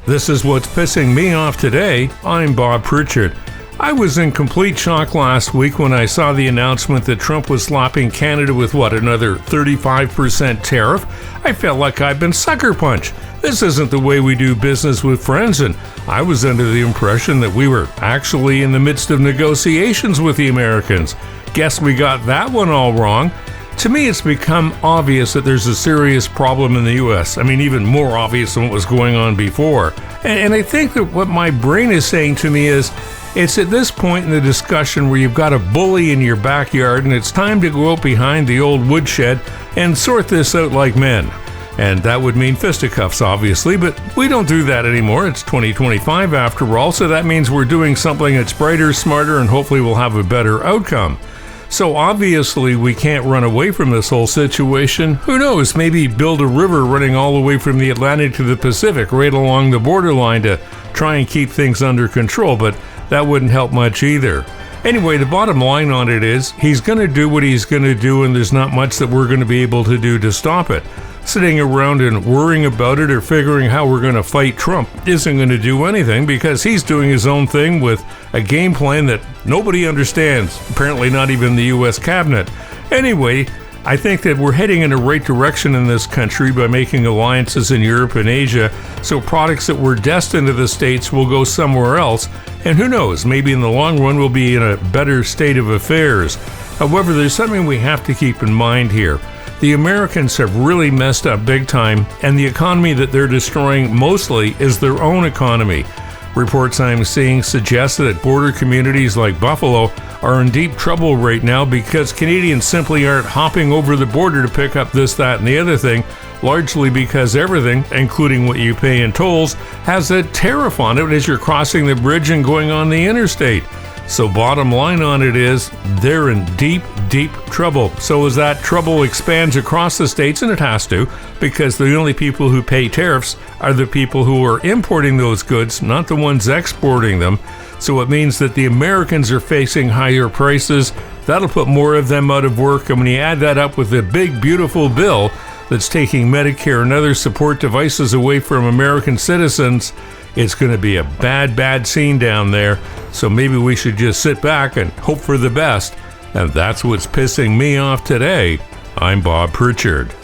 This is what's pissing me off today. I'm Bob Pritchard. I was in complete shock last week when I saw the announcement that Trump was slapping Canada with another 35% tariff. I felt like I'd been sucker punched. This isn't the way we do business with friends, and I was under the impression that we were actually in the midst of negotiations with the Americans. Guess we got that one all wrong. To me, it's become obvious that there's a serious problem in the U.S. I mean, even more obvious than what was going on before. And I think that what my brain is saying to me is, it's at this point in the discussion where you've got a bully in your backyard and it's time to go out behind the old woodshed and sort this out like men. And that would mean fisticuffs, obviously, but we don't do that anymore. It's 2025 after all, so that means we're doing something that's brighter, smarter, and hopefully we'll have a better outcome. So obviously we can't run away from this whole situation. Who knows, maybe build a river running all the way from the Atlantic to the Pacific right along the borderline to try and keep things under control, but that wouldn't help much either. Anyway, the bottom line on it is he's going to do what he's going to do, and there's not much that we're going to be able to do to stop it. Sitting around and worrying about it or figuring how we're going to fight Trump isn't going to do anything because he's doing his own thing with a game plan that nobody understands, apparently not even the U.S. cabinet. Anyway, I think that we're heading in the right direction in this country by making alliances in Europe and Asia, so products that were destined to the States will go somewhere else, and who knows, maybe in the long run we'll be in a better state of affairs. However, there's something we have to keep in mind here. The Americans have really messed up big time, and the economy that they're destroying mostly is their own economy. Reports I'm seeing suggest that border communities like Buffalo are in deep trouble right now because Canadians simply aren't hopping over the border to pick up this, that, and the other thing, largely because everything, including what you pay in tolls, has a tariff on it as you're crossing the bridge and going on the interstate. So bottom line on it is, they're in deep, deep trouble. So as that trouble expands across the states, and it has to, because the only people who pay tariffs are the people who are importing those goods, not the ones exporting them. So it means that the Americans are facing higher prices. That'll put more of them out of work. And when you add that up with the big, beautiful bill that's taking Medicare and other support devices away from American citizens, it's going to be a bad, bad scene down there. So maybe we should just sit back and hope for the best. And that's what's pissing me off today. I'm Bob Pritchard.